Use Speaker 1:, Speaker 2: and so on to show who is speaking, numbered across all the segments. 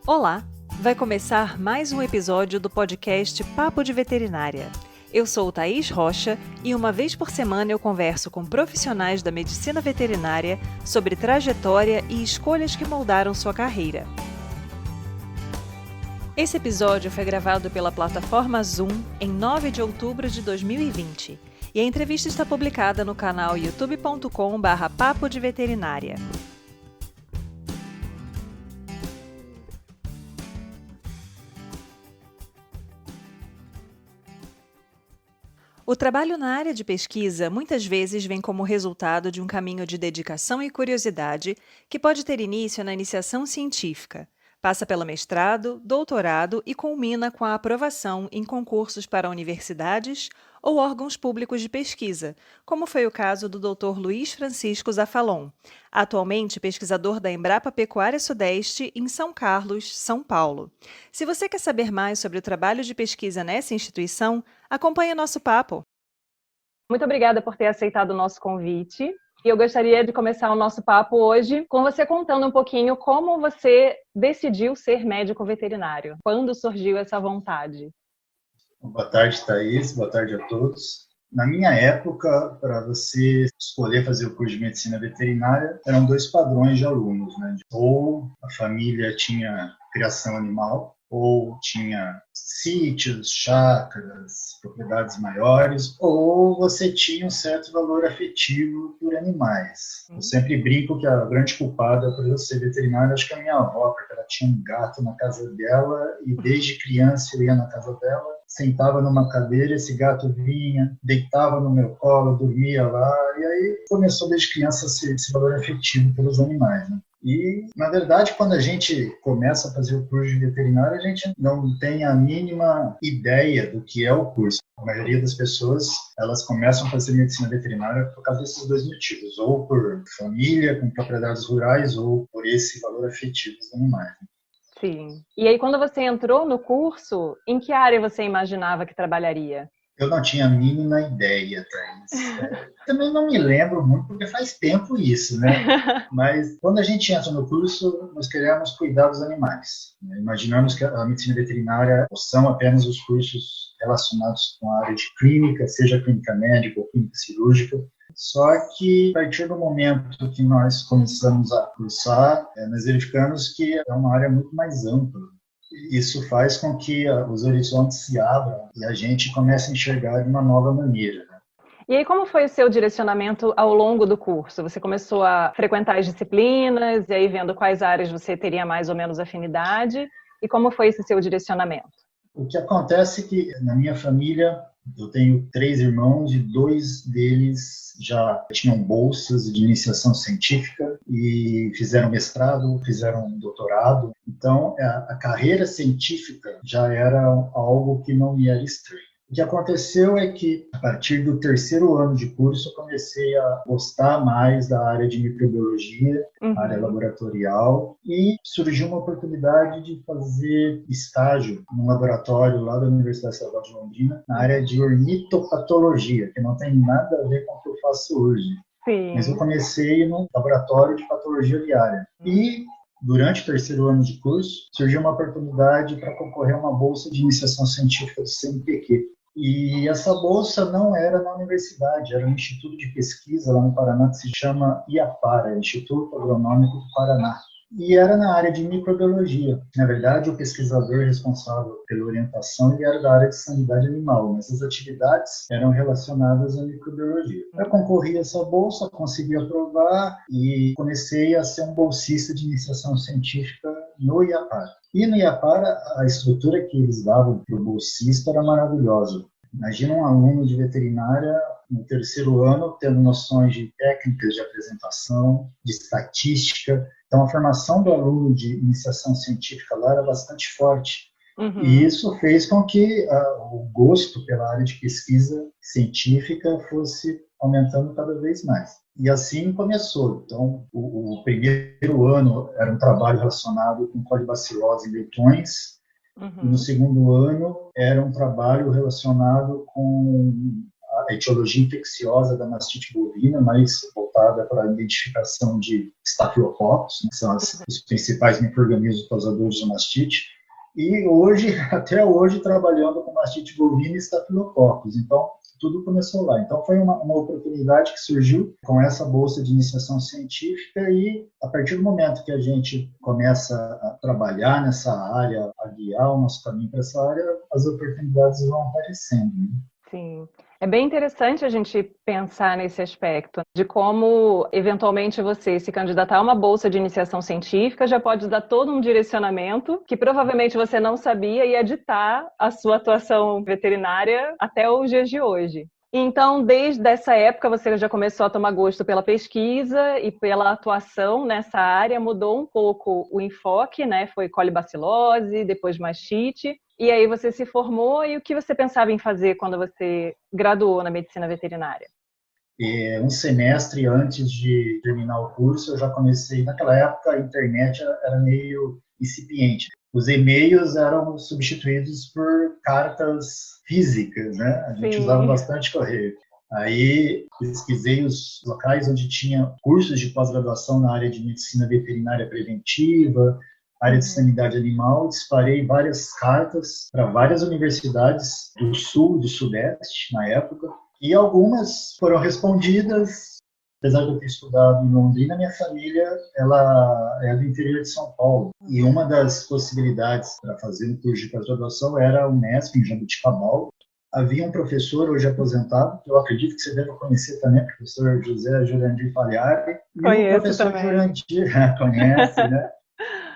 Speaker 1: Olá! Vai começar mais um episódio do podcast Papo de Veterinária. Eu sou Thaís Rocha e uma vez por semana eu converso com profissionais da medicina veterinária sobre trajetória e escolhas que moldaram sua carreira. Esse episódio foi gravado pela plataforma Zoom em 9 de outubro de 2020 e a entrevista está publicada no canal youtube.com/papo de veterinária. O trabalho na área de pesquisa muitas vezes vem como resultado de um caminho de dedicação e curiosidade que pode ter início na iniciação científica, passa pelo mestrado, doutorado e culmina com a aprovação em concursos para universidades ou órgãos públicos de pesquisa, como foi o caso do Dr. Luiz Francisco Zafalon, atualmente pesquisador da Embrapa Pecuária Sudeste em São Carlos, São Paulo. Se você quer saber mais sobre o trabalho de pesquisa nessa instituição, acompanhe nosso papo. Muito obrigada por ter aceitado o nosso convite. E eu gostaria de começar o nosso papo hoje com você contando um pouquinho como você decidiu ser médico veterinário. Quando surgiu essa vontade?
Speaker 2: Boa tarde, Thaís. Boa tarde a todos. Na minha época, para você escolher fazer o curso de medicina veterinária, eram dois padrões de alunos, né? Ou a família tinha criação animal, ou tinha sítios, chácaras, propriedades maiores, ou você tinha um certo valor afetivo por animais. Eu sempre brinco que a grande culpada por eu ser veterinário, acho que é a minha avó, porque ela tinha um gato na casa dela e desde criança eu ia na casa dela, sentava numa cadeira, esse gato vinha, deitava no meu colo, dormia lá, e aí começou desde criança esse valor afetivo pelos animais, né? E, na verdade, quando a gente começa a fazer o curso de veterinário, a gente não tem a mínima ideia do que é o curso. A maioria das pessoas, elas começam a fazer medicina veterinária por causa desses dois motivos, ou por família com propriedades rurais, ou por esse valor afetivo dos animais.
Speaker 1: Sim. E aí, quando você entrou no curso, em que área você imaginava que trabalharia?
Speaker 2: Eu não tinha a mínima ideia, Thaís. Também não me lembro muito, porque faz tempo isso, né? Mas quando a gente entra no curso, nós queremos cuidar dos animais. Imaginamos que a medicina veterinária são apenas os cursos relacionados com a área de clínica, seja clínica médica ou clínica cirúrgica. Só que, a partir do momento que nós começamos a cursar, nós verificamos que é uma área muito mais ampla. Isso faz com que os horizontes se abram e a gente comece a enxergar de uma nova maneira, né?
Speaker 1: E aí, como foi o seu direcionamento ao longo do curso? Você começou a frequentar as disciplinas e aí vendo quais áreas você teria mais ou menos afinidade? E como foi esse seu direcionamento?
Speaker 2: O que acontece é que na minha família eu tenho 3 irmãos e 2 deles já tinham bolsas de iniciação científica e fizeram mestrado, fizeram doutorado. Então, a carreira científica já era algo que não me era estranho. O que aconteceu é que, a partir do 3º ano de curso, eu comecei a gostar mais da área de microbiologia, área laboratorial, e surgiu uma oportunidade de fazer estágio num laboratório lá da Universidade Estadual de Londrina, na área de ornitopatologia, que não tem nada a ver com o que eu faço hoje.
Speaker 1: Sim.
Speaker 2: Mas eu comecei no laboratório de patologia aviária. E durante o 3º ano de curso, surgiu uma oportunidade para concorrer a uma bolsa de iniciação científica do CNPq. E essa bolsa não era na universidade, era um instituto de pesquisa lá no Paraná que se chama IAPARA, Instituto Agronômico do Paraná. E era na área de microbiologia. Na verdade, o pesquisador responsável pela orientação ele era da área de sanidade animal, mas as atividades eram relacionadas à microbiologia. Eu concorri a essa bolsa, consegui aprovar e comecei a ser um bolsista de iniciação científica no IAPARA. E no IAPARA, a estrutura que eles davam para o bolsista era maravilhosa. Imagina um aluno de veterinária no 3º ano tendo noções de técnicas de apresentação, de estatística. Então, a formação do aluno de iniciação científica lá era bastante forte. E isso fez com que o gosto pela área de pesquisa científica fosse aumentando cada vez mais. E assim começou. Então, o 1º ano era um trabalho relacionado com colibacilose em leitões. E no 2º ano era um trabalho relacionado com a etiologia infecciosa da mastite bovina, mais voltada para a identificação de estafilococcus, né, que são os principais micro-organismos causadores de mastite, e hoje, até hoje, trabalhando com mastite bovina e estafilococcus. Então, tudo começou lá. Então, foi uma oportunidade que surgiu com essa bolsa de iniciação científica e, a partir do momento que a gente começa a trabalhar nessa área, a guiar o nosso caminho para essa área, as oportunidades vão aparecendo, né?
Speaker 1: Sim. É bem interessante a gente pensar nesse aspecto, de como, eventualmente, você se candidatar a uma bolsa de iniciação científica já pode dar todo um direcionamento que provavelmente você não sabia e editar a sua atuação veterinária até os dias de hoje. Então, desde essa época, você já começou a tomar gosto pela pesquisa e pela atuação nessa área, mudou um pouco o enfoque, né? Foi colibacilose, depois mastite. E aí você se formou e o que você pensava em fazer quando você graduou na medicina veterinária?
Speaker 2: Um semestre antes de terminar o curso, eu já comecei. Naquela época, a internet era meio incipiente. Os e-mails eram substituídos por cartas físicas, né? A gente usava bastante correio. Aí pesquisei os locais onde tinha cursos de pós-graduação na área de medicina veterinária preventiva, área de sanidade animal, disparei várias cartas para várias universidades do sul, do sudeste, na época, e algumas foram respondidas. Apesar de eu ter estudado em Londrina, minha família ela é do interior de São Paulo. E uma das possibilidades para fazer um curso de pós-graduação era o Unesp, em Jabuticabal. Havia um professor, hoje aposentado, que eu acredito que você deve conhecer também, o professor José Jurandir Pagliari. E o professor Jurandir, conhece, né?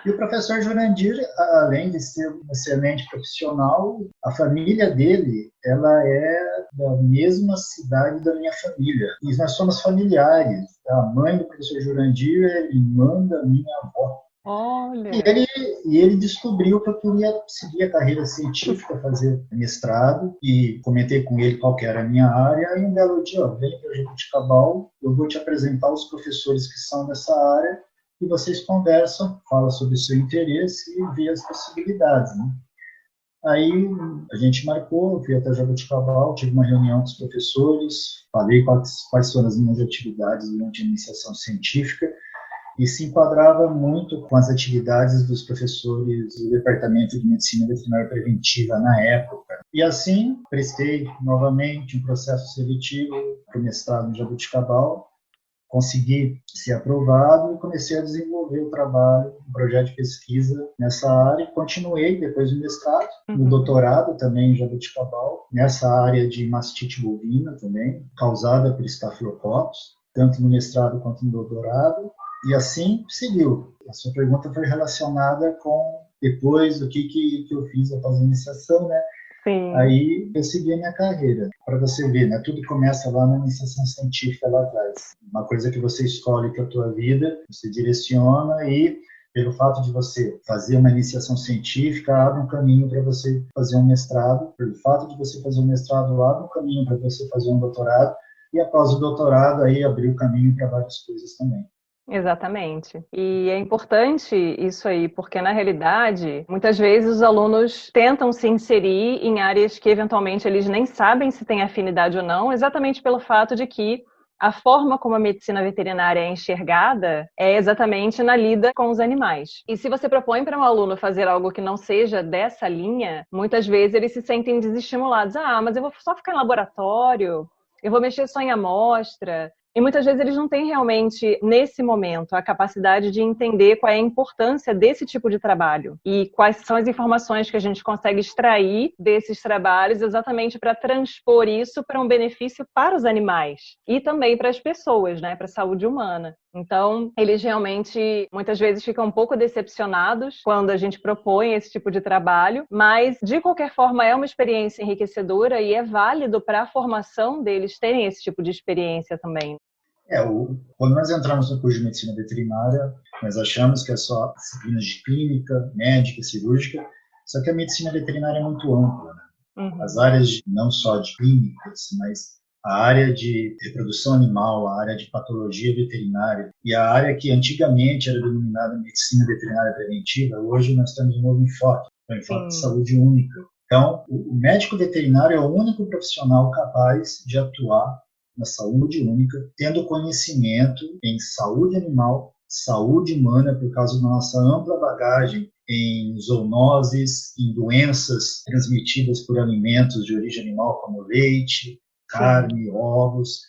Speaker 2: E o professor Jurandir, além de ser um excelente profissional, a família dele, ela é da mesma cidade da minha família. E nós somos familiares. A mãe do professor Jurandir é irmã da minha avó.
Speaker 1: Olha!
Speaker 2: E ele descobriu que eu queria seguir a carreira científica, fazer mestrado, e comentei com ele qual que era a minha área, e um belo dia, vem para o Jabuticabal, eu vou te apresentar os professores que são dessa área, e vocês conversam, falam sobre o seu interesse e vê as possibilidades, né? Aí a gente marcou, eu fui até Jabuticabal, tive uma reunião com os professores, falei quais foram as minhas atividades durante a iniciação científica, e se enquadrava muito com as atividades dos professores do Departamento de Medicina Veterinária Preventiva na época. E assim, prestei novamente um processo seletivo para o mestrado em Jabuticabal, consegui ser aprovado e comecei a desenvolver o trabalho, um projeto de pesquisa nessa área e continuei depois do mestrado, no doutorado também em Jabuticabal, nessa área de mastite bovina também, causada por estafilococcus, tanto no mestrado quanto no doutorado, e assim seguiu. A sua pergunta foi relacionada com depois do que eu fiz após a iniciação, né?
Speaker 1: Sim.
Speaker 2: Aí eu segui a minha carreira. Para você ver, né? Tudo começa lá na iniciação científica lá atrás. Uma coisa que você escolhe para a tua vida, você direciona e pelo fato de você fazer uma iniciação científica, abre um caminho para você fazer um mestrado. Pelo fato de você fazer um mestrado, abre um caminho para você fazer um doutorado. E após o doutorado, aí abriu o caminho para várias coisas também.
Speaker 1: Exatamente. E é importante isso aí, porque na realidade, muitas vezes os alunos tentam se inserir em áreas que eventualmente eles nem sabem se têm afinidade ou não, exatamente pelo fato de que a forma como a medicina veterinária é enxergada é exatamente na lida com os animais. E se você propõe para um aluno fazer algo que não seja dessa linha, muitas vezes eles se sentem desestimulados. Ah, mas eu vou só ficar em laboratório, eu vou mexer só em amostra. E muitas vezes eles não têm realmente, nesse momento, a capacidade de entender qual é a importância desse tipo de trabalho e quais são as informações que a gente consegue extrair desses trabalhos exatamente para transpor isso para um benefício para os animais e também para as pessoas, né, para a saúde humana. Então, eles realmente, muitas vezes, ficam um pouco decepcionados quando a gente propõe esse tipo de trabalho, mas, de qualquer forma, é uma experiência enriquecedora e é válido para a formação deles terem esse tipo de experiência também.
Speaker 2: Quando nós entramos no curso de medicina veterinária, nós achamos que é só disciplinas de clínica, médica, cirúrgica, só que a medicina veterinária é muito ampla, né? As áreas não só de clínicas, mas a área de reprodução animal, a área de patologia veterinária e a área que antigamente era denominada medicina veterinária preventiva, hoje nós temos um novo enfoque, um enfoque de saúde única. Então, o médico veterinário é o único profissional capaz de atuar na saúde única, tendo conhecimento em saúde animal, saúde humana, por causa da nossa ampla bagagem em zoonoses, em doenças transmitidas por alimentos de origem animal, como leite, carne, ovos,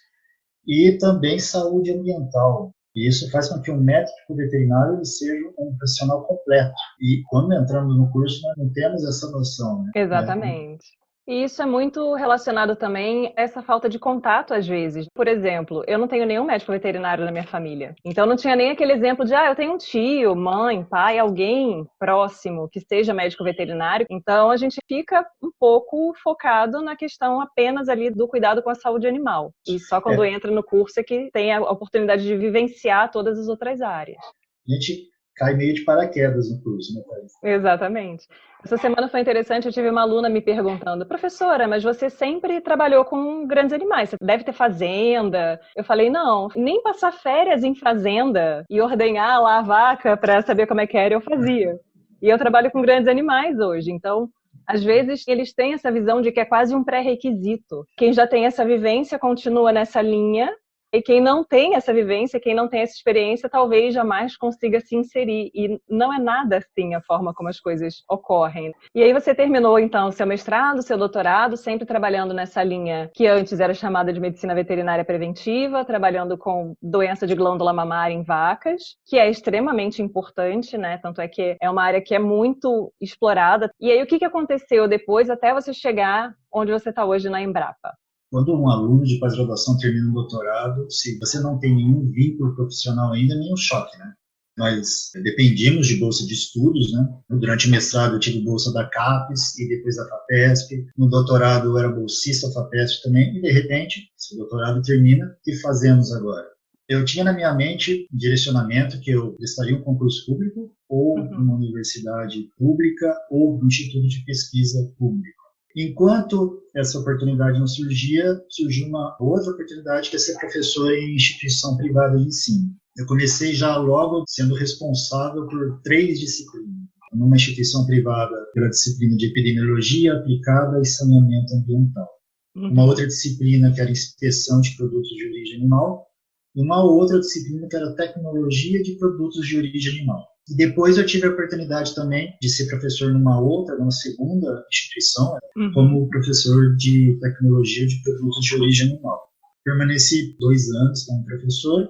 Speaker 2: e também saúde ambiental. E isso faz com que o médico veterinário ele seja um profissional completo. E quando entramos no curso, nós não temos essa noção, né?
Speaker 3: Exatamente. E isso é muito relacionado também a essa falta de contato, às vezes. Por exemplo, eu não tenho nenhum médico veterinário na minha família. Então, não tinha nem aquele exemplo de, eu tenho um tio, mãe, pai, alguém próximo que seja médico veterinário. Então, a gente fica um pouco focado na questão apenas ali do cuidado com a saúde animal. E só quando entra no curso é que tem a oportunidade de vivenciar todas as outras áreas.
Speaker 2: A gente cai meio de paraquedas no curso, né, Thaís?
Speaker 3: Exatamente. Essa semana foi interessante, eu tive uma aluna me perguntando, professora, mas você sempre trabalhou com grandes animais, você deve ter fazenda. Eu falei, não, nem passar férias em fazenda e ordenhar lá a vaca para saber como é que era, eu fazia. E eu trabalho com grandes animais hoje, então, às vezes, eles têm essa visão de que é quase um pré-requisito. Quem já tem essa vivência continua nessa linha, e quem não tem essa vivência, quem não tem essa experiência, talvez jamais consiga se inserir. E não é nada assim a forma como as coisas ocorrem. E aí você terminou, então, seu mestrado, seu doutorado, sempre trabalhando nessa linha que antes era chamada de medicina veterinária preventiva, trabalhando com doença de glândula mamária em vacas, que é extremamente importante, né? Tanto é que é uma área que é muito explorada. E aí o que aconteceu depois até você chegar onde você está hoje na Embrapa?
Speaker 2: Quando um aluno de pós-graduação termina um doutorado, se você não tem nenhum vínculo profissional ainda, é meio choque, né? Nós dependíamos de bolsa de estudos, né? Durante o mestrado eu tive bolsa da CAPES e depois da FAPESP. No doutorado eu era bolsista FAPESP também. E, de repente, esse doutorado termina. O que fazemos agora? Eu tinha na minha mente um direcionamento que eu prestaria um concurso público ou uma universidade pública ou um instituto de pesquisa público. Enquanto essa oportunidade não surgia, surgiu uma outra oportunidade que é ser professor em instituição privada de ensino. Eu comecei já logo sendo responsável por 3 disciplinas. Numa instituição privada pela disciplina de epidemiologia aplicada e saneamento ambiental. Uma outra disciplina que era inspeção de produtos de origem animal. E uma outra disciplina que era tecnologia de produtos de origem animal. E depois eu tive a oportunidade também de ser professor numa segunda instituição, como professor de tecnologia de produtos de origem animal. Permaneci 2 anos como professor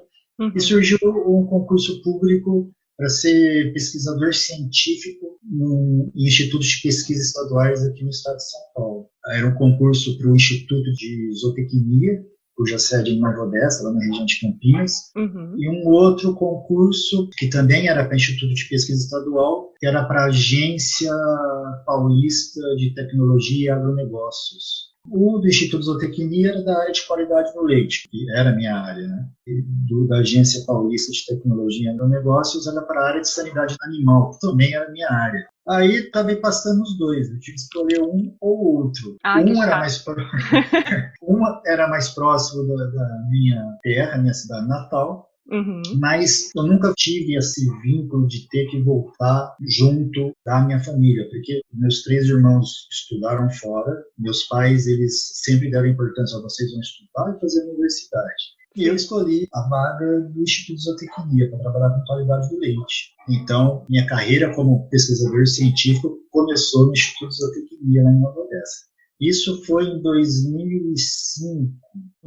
Speaker 2: e surgiu um concurso público para ser pesquisador científico em institutos de pesquisa estaduais aqui no estado de São Paulo. Era um concurso para o Instituto de Zootecnia, cuja sede é em Nova Odessa, lá na região de Campinas, e um outro concurso que também era para Instituto de Pesquisa Estadual, que era para a Agência Paulista de Tecnologia e Agronegócios. O do Instituto de Zootecnia era da área de qualidade do leite, que era a minha área, né? E da Agência Paulista de Tecnologia e Agronegócios era para a área de sanidade animal, que também era a minha área. Aí acabei passando os dois, eu tive que escolher um ou outro. Um era mais próximo da minha terra, minha cidade natal, mas eu nunca tive esse vínculo de ter que voltar junto da minha família, porque meus 3 irmãos estudaram fora, meus pais eles sempre deram importância a vocês vão estudar e fazer universidade. E eu escolhi a vaga do Instituto de Zootecnia para trabalhar com qualidade do leite. Então, minha carreira como pesquisador científico começou no Instituto de Zootecnia, lá em Nova Odessa. Isso foi em 2005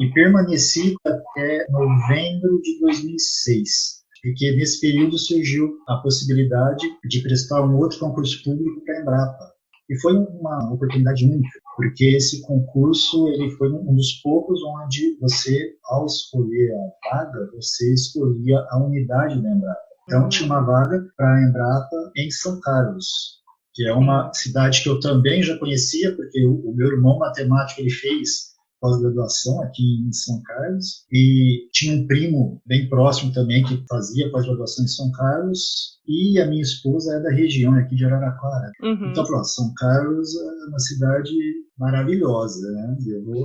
Speaker 2: e permaneci até novembro de 2006, porque nesse período surgiu a possibilidade de prestar um outro concurso público para a Embrapa. E foi uma oportunidade única, porque esse concurso ele foi um dos poucos onde você, ao escolher a vaga, você escolhia a unidade da Embrapa. Então, tinha uma vaga para a Embrapa em São Carlos, que é uma cidade que eu também já conhecia, porque o meu irmão matemático ele fez pós-graduação aqui em São Carlos, e tinha um primo bem próximo também que fazia pós-graduação em São Carlos, e a minha esposa é da região aqui de Araraquara. Então, falou, São Carlos é uma cidade maravilhosa, né?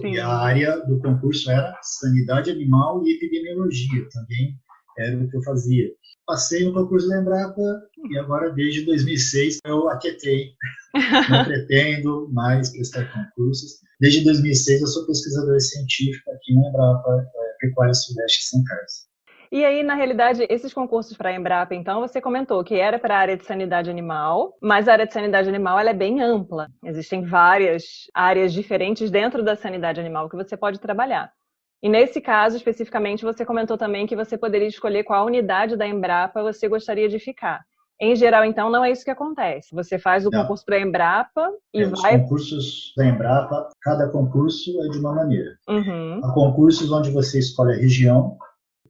Speaker 2: E a área do concurso era sanidade animal e epidemiologia, também era o que eu fazia. Passei no concurso da Embrapa e agora desde 2006 eu aquietei. Não pretendo mais prestar concursos. Desde 2006 eu sou pesquisador científico aqui na Embrapa Pecuária Sudeste São Carlos.
Speaker 3: E aí, na realidade, esses concursos para a Embrapa, então, você comentou que era para a área de sanidade animal, mas a área de sanidade animal ela é bem ampla. Existem várias áreas diferentes dentro da sanidade animal que você pode trabalhar. E nesse caso, especificamente, você comentou também que você poderia escolher qual unidade da Embrapa você gostaria de ficar. Em geral, então, não é isso que acontece. Você faz o concurso para a Embrapa e
Speaker 2: Os
Speaker 3: vai...
Speaker 2: concursos da Embrapa, cada concurso é de uma maneira.
Speaker 3: Uhum.
Speaker 2: Há concursos onde você escolhe a região,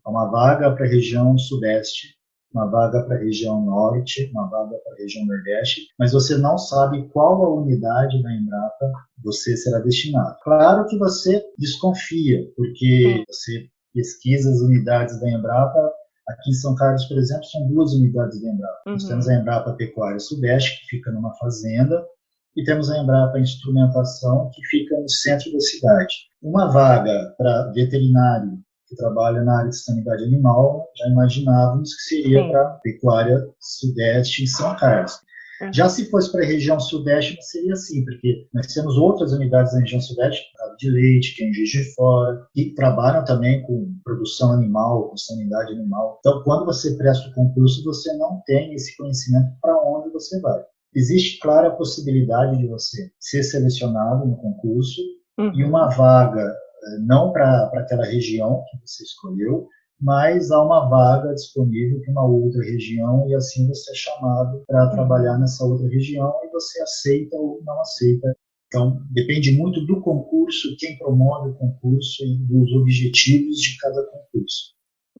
Speaker 2: uma vaga para a região Sudeste, uma vaga para a região Norte, uma vaga para a região Nordeste, mas você não sabe qual a unidade da Embrapa você será destinado. Claro que você desconfia, porque você pesquisa as unidades da Embrapa. Aqui em São Carlos, por exemplo, são 2 unidades da Embrapa. Nós temos a Embrapa Pecuária Sudeste, que fica numa fazenda, e temos a Embrapa Instrumentação, que fica no centro da cidade. Uma vaga para veterinário que trabalha na área de sanidade animal, já imaginávamos que seria para a Pecuária Sudeste em São Carlos. Já se fosse para a região Sudeste, não seria assim, porque nós temos outras unidades na região Sudeste, de leite, que é em Juiz de Fora, que trabalham também com produção animal, com sanidade animal. Então, quando você presta o concurso, você não tem esse conhecimento para onde você vai. Existe, claro, a possibilidade de você ser selecionado no concurso e uma vaga, não para aquela região que você escolheu, mas há uma vaga disponível para uma outra região e assim você é chamado para trabalhar nessa outra região e você aceita ou não aceita. Então, depende muito do concurso, quem promove o concurso e dos objetivos de cada concurso.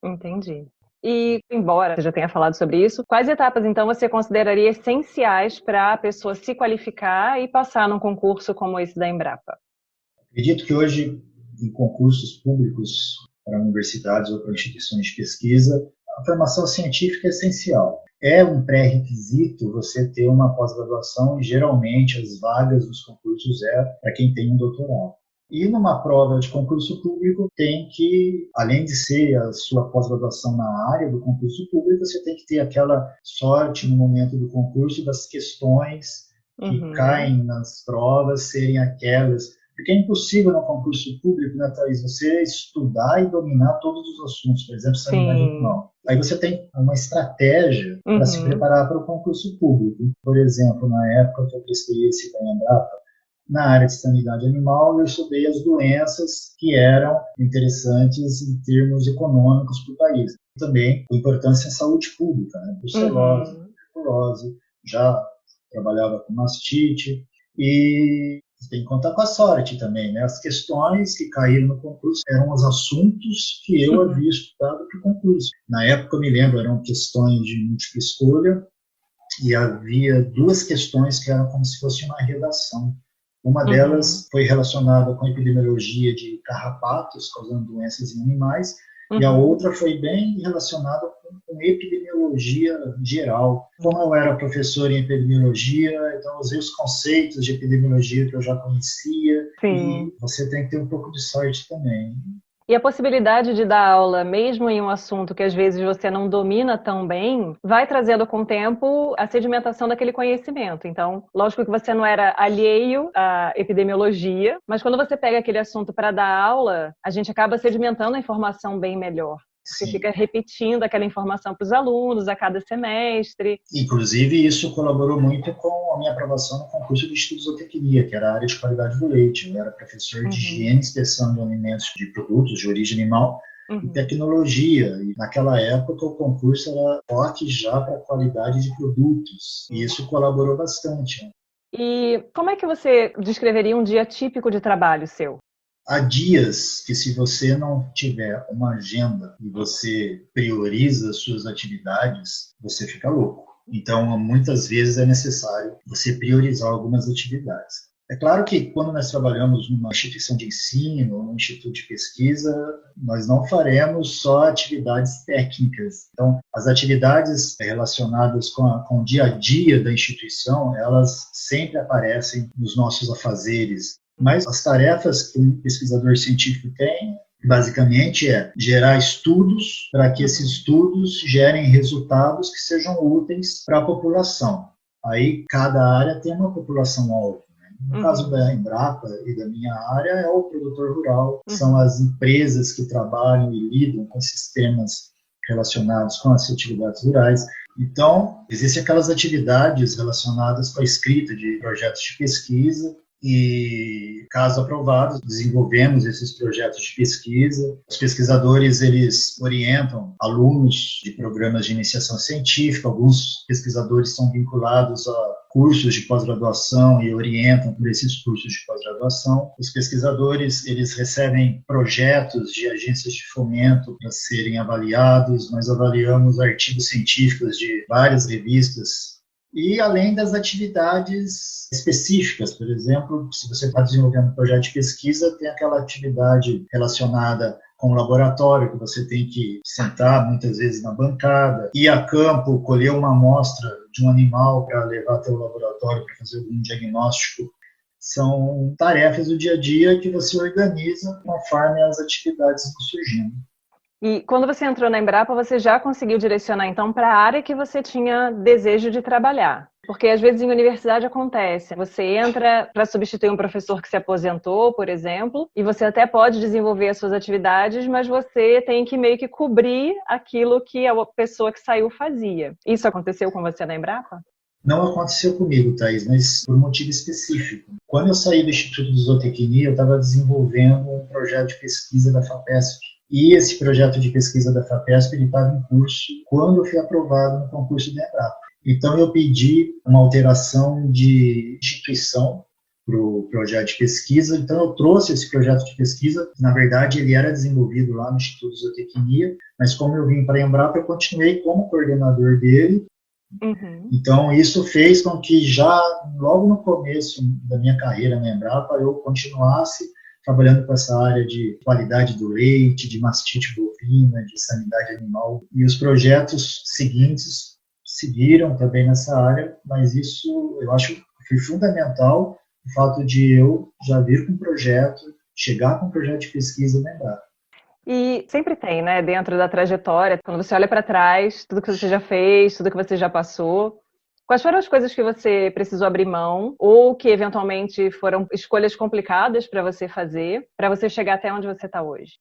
Speaker 3: Entendi. E, embora você já tenha falado sobre isso, quais etapas, então, você consideraria essenciais para a pessoa se qualificar e passar num concurso como esse da Embrapa?
Speaker 2: Acredito que hoje, em concursos públicos para universidades ou para instituições de pesquisa, a formação científica é essencial. É um pré-requisito você ter uma pós-graduação e, geralmente, as vagas dos concursos é para quem tem um doutorado. E numa prova de concurso público, tem que, além de ser a sua pós-graduação na área do concurso público, você tem que ter aquela sorte no momento do concurso das questões que caem nas provas serem aquelas. Porque é impossível no concurso público, né, Thaís, você estudar e dominar todos os assuntos, por exemplo, sanidade animal. Aí você tem uma estratégia para se preparar para o concurso público. Por exemplo, na época que eu prestei esse da Embrapa, na área de sanidade animal, eu estudei as doenças que eram interessantes em termos econômicos para o país. Também a importância em saúde pública, né? Brucelose, tuberculose, já trabalhava com mastite e você tem que contar com a sorte também, né? As questões que caíram no concurso eram os assuntos que eu havia estudado para o concurso. Na época, eu me lembro, eram questões de múltipla escolha e havia 2 questões que eram como se fosse uma redação. Uma delas foi relacionada com a epidemiologia de carrapatos, causando doenças em animais, e a outra foi bem relacionada com epidemiologia geral. Como eu era professor em epidemiologia, então eu usei os conceitos de epidemiologia que eu já conhecia, e você tem que ter um pouco de sorte também.
Speaker 3: E a possibilidade de dar aula, mesmo em um assunto que às vezes você não domina tão bem, vai trazendo com o tempo a sedimentação daquele conhecimento. Então, lógico que você não era alheio à epidemiologia, mas quando você pega aquele assunto para dar aula, a gente acaba sedimentando a informação bem melhor. Você fica repetindo aquela informação para os alunos a cada semestre.
Speaker 2: Inclusive, isso colaborou muito com a minha aprovação no concurso de estudos de zootecnia, que era a área de qualidade do leite. Eu era professor de higiene e inspeção de alimentos de produtos de origem animal e tecnologia. E naquela época, o concurso era forte já para a qualidade de produtos. E isso colaborou bastante.
Speaker 3: E como é que você descreveria um dia típico de trabalho seu?
Speaker 2: Há dias que, se você não tiver uma agenda e você prioriza as suas atividades, você fica louco. Então, muitas vezes é necessário você priorizar algumas atividades. É claro que quando nós trabalhamos numa instituição de ensino, num instituto de pesquisa, nós não faremos só atividades técnicas. Então, as atividades relacionadas com o dia a dia da instituição, elas sempre aparecem nos nossos afazeres. Mas as tarefas que um pesquisador científico tem Basicamente é gerar estudos para que esses estudos gerem resultados que sejam úteis para a população. Aí cada área tem uma população-alvo. No caso da Embrapa e da minha área é o produtor rural, são as empresas que trabalham e lidam com sistemas relacionados com as atividades rurais. Então, existem aquelas atividades relacionadas com a escrita de projetos de pesquisa e, caso aprovados, desenvolvemos esses projetos de pesquisa. Os pesquisadores, eles orientam alunos de programas de iniciação científica, alguns pesquisadores são vinculados a cursos de pós-graduação e orientam por esses cursos de pós-graduação. Os pesquisadores, eles recebem projetos de agências de fomento para serem avaliados. Nós avaliamos artigos científicos de várias revistas e além das atividades específicas. Por exemplo, se você está desenvolvendo um projeto de pesquisa, tem aquela atividade relacionada com o laboratório, que você tem que sentar muitas vezes na bancada, ir a campo, colher uma amostra de um animal para levar até o laboratório para fazer algum diagnóstico. São tarefas do dia a dia que você organiza conforme as atividades vão surgindo.
Speaker 3: E quando você entrou na Embrapa, você já conseguiu direcionar, então, para a área que você tinha desejo de trabalhar? Porque, às vezes, em universidade acontece. Você entra para substituir um professor que se aposentou, por exemplo, e você até pode desenvolver as suas atividades, mas você tem que meio que cobrir aquilo que a pessoa que saiu fazia. Isso aconteceu com você na Embrapa?
Speaker 2: Não aconteceu comigo, Thaís, mas por um motivo específico. Quando eu saí do Instituto de Zootecnia, eu estava desenvolvendo um projeto de pesquisa da FAPESP. E esse projeto de pesquisa da FAPESP estava em curso quando eu fui aprovado no concurso da Embrapa. Então, eu pedi uma alteração de instituição para o projeto de pesquisa. Então, eu trouxe esse projeto de pesquisa. Na verdade, ele era desenvolvido lá no Instituto de Zootecnia, mas como eu vim para a Embrapa, eu continuei como coordenador dele. Então, isso fez com que já logo no começo da minha carreira na Embrapa, eu continuasse trabalhando com essa área de qualidade do leite, de mastite bovina, de sanidade animal. E os projetos seguintes seguiram também nessa área, mas isso eu acho que foi fundamental, o fato de eu já vir com um projeto, chegar com um projeto de pesquisa na Embrapa.
Speaker 3: E sempre tem, né, dentro da trajetória, quando você olha para trás, tudo que você já fez, tudo que você já passou, quais foram as coisas que você precisou abrir mão ou que eventualmente foram escolhas complicadas para você fazer, para você chegar até onde você está hoje?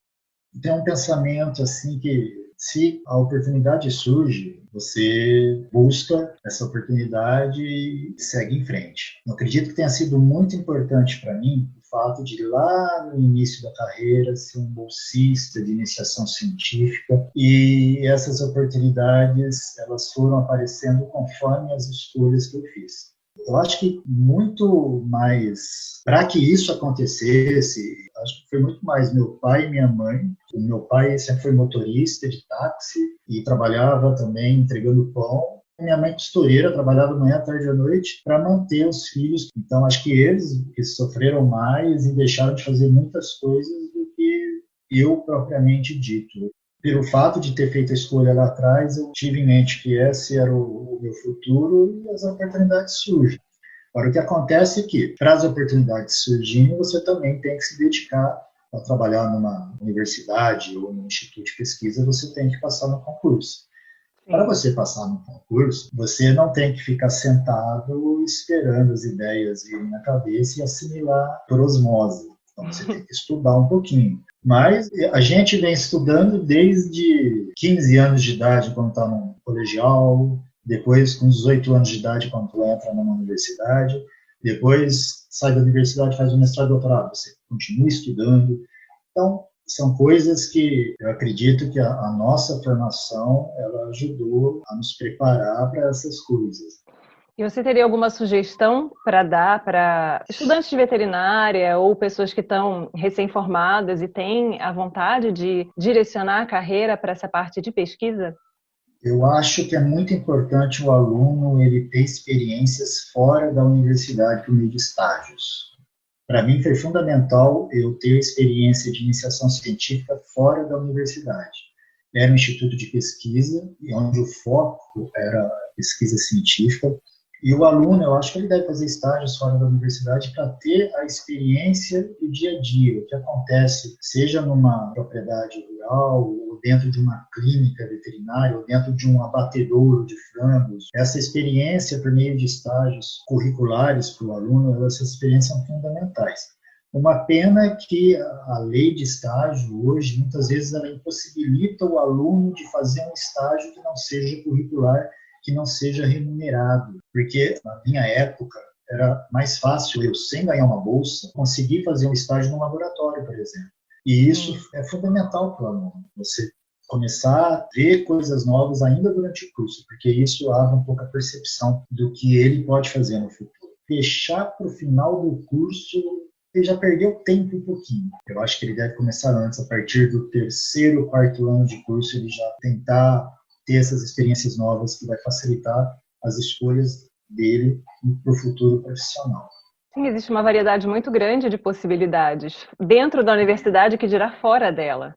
Speaker 2: Tem um pensamento assim que se a oportunidade surge, você busca essa oportunidade e segue em frente. Eu acredito que tenha sido muito importante para mim o fato de lá no início da carreira ser um bolsista de iniciação científica e essas oportunidades elas foram aparecendo conforme as escolhas que eu fiz. Eu acho que muito mais, para que isso acontecesse, acho que foi muito mais meu pai e minha mãe. O meu pai sempre foi motorista de táxi e trabalhava também entregando pão. Minha mãe costureira, trabalhava manhã, tarde e à noite para manter os filhos. Então, acho que eles que sofreram mais e deixaram de fazer muitas coisas do que eu propriamente dito. Pelo fato de ter feito a escolha lá atrás, eu tive em mente que esse era o meu futuro e as oportunidades surgem. Agora, o que acontece é que, para as oportunidades surgirem, você também tem que se dedicar a trabalhar numa universidade ou num instituto de pesquisa, você tem que passar no concurso. Para você passar no concurso, você não tem que ficar sentado esperando as ideias virem na cabeça e assimilar por osmose. Então, você tem que estudar um pouquinho. Mas a gente vem estudando desde 15 anos de idade, quando está no colegial, depois com 18 anos de idade, quando entra numa universidade, depois sai da universidade, faz um mestrado e doutorado, você continua estudando. Então, são coisas que eu acredito que a nossa formação ela ajudou a nos preparar para essas coisas.
Speaker 3: E você teria alguma sugestão para dar para estudantes de veterinária ou pessoas que estão recém-formadas e têm a vontade de direcionar a carreira para essa parte de pesquisa?
Speaker 2: Eu acho que é muito importante o aluno ele ter experiências fora da universidade por meio de estágios. Para mim foi fundamental eu ter experiência de iniciação científica fora da universidade. Era um instituto de pesquisa, onde o foco era pesquisa científica, E o aluno, eu acho que ele deve fazer estágios fora da universidade para ter a experiência do dia a dia, o que acontece, seja numa propriedade rural, ou dentro de uma clínica veterinária, ou dentro de um abatedouro de frangos. Essa experiência, por meio de estágios curriculares para o aluno, essas experiências são fundamentais. Uma pena é que a lei de estágio, hoje, muitas vezes, ela impossibilita o aluno de fazer um estágio que não seja curricular, que não seja remunerado, porque na minha época era mais fácil eu, sem ganhar uma bolsa, conseguir fazer um estágio no laboratório, por exemplo. E isso é fundamental para o aluno, você começar a ver coisas novas ainda durante o curso, porque isso abre um pouco a percepção do que ele pode fazer no futuro. Deixar para o final do curso, ele já perdeu tempo um pouquinho. Eu acho que ele deve começar antes, a partir do 3º, 4º ano de curso, ele já tentar ter essas experiências novas que vai facilitar as escolhas dele para o futuro profissional.
Speaker 3: Sim, existe uma variedade muito grande de possibilidades dentro da universidade, que dirá fora dela.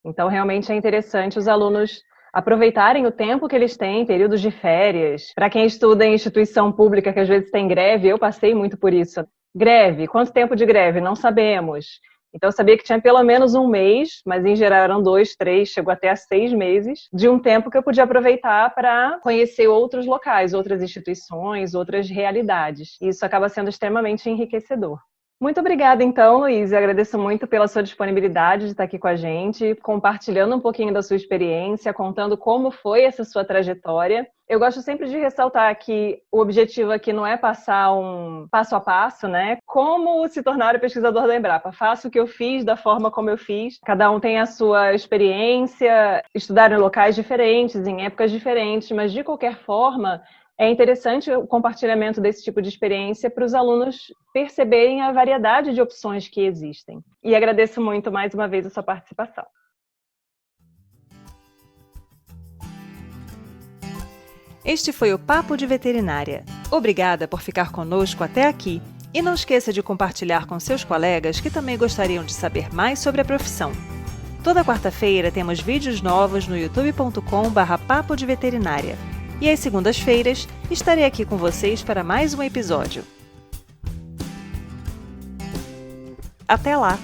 Speaker 3: Então, realmente é interessante os alunos aproveitarem o tempo que eles têm, períodos de férias. Para quem estuda em instituição pública, que às vezes tem greve, eu passei muito por isso. Greve, quanto tempo de greve? Não sabemos. Então, eu sabia que tinha pelo menos um mês, mas em geral eram 2, 3, chegou até a 6 meses, de um tempo que eu podia aproveitar para conhecer outros locais, outras instituições, outras realidades. E isso acaba sendo extremamente enriquecedor. Muito obrigada, então, Luiz. Eu agradeço muito pela sua disponibilidade de estar aqui com a gente, compartilhando um pouquinho da sua experiência, contando como foi essa sua trajetória. Eu gosto sempre de ressaltar que o objetivo aqui não é passar um passo a passo, né? Como se tornar o pesquisador da Embrapa. Faço o que eu fiz da forma como eu fiz. Cada um tem a sua experiência, estudar em locais diferentes, em épocas diferentes, mas de qualquer forma, é interessante o compartilhamento desse tipo de experiência para os alunos perceberem a variedade de opções que existem. E agradeço muito mais uma vez a sua participação.
Speaker 1: Este foi o Papo de Veterinária. Obrigada por ficar conosco até aqui. E não esqueça de compartilhar com seus colegas que também gostariam de saber mais sobre a profissão. Toda quarta-feira temos vídeos novos no youtube.com/papo de veterinária. E às segundas-feiras estarei aqui com vocês para mais um episódio. Até lá!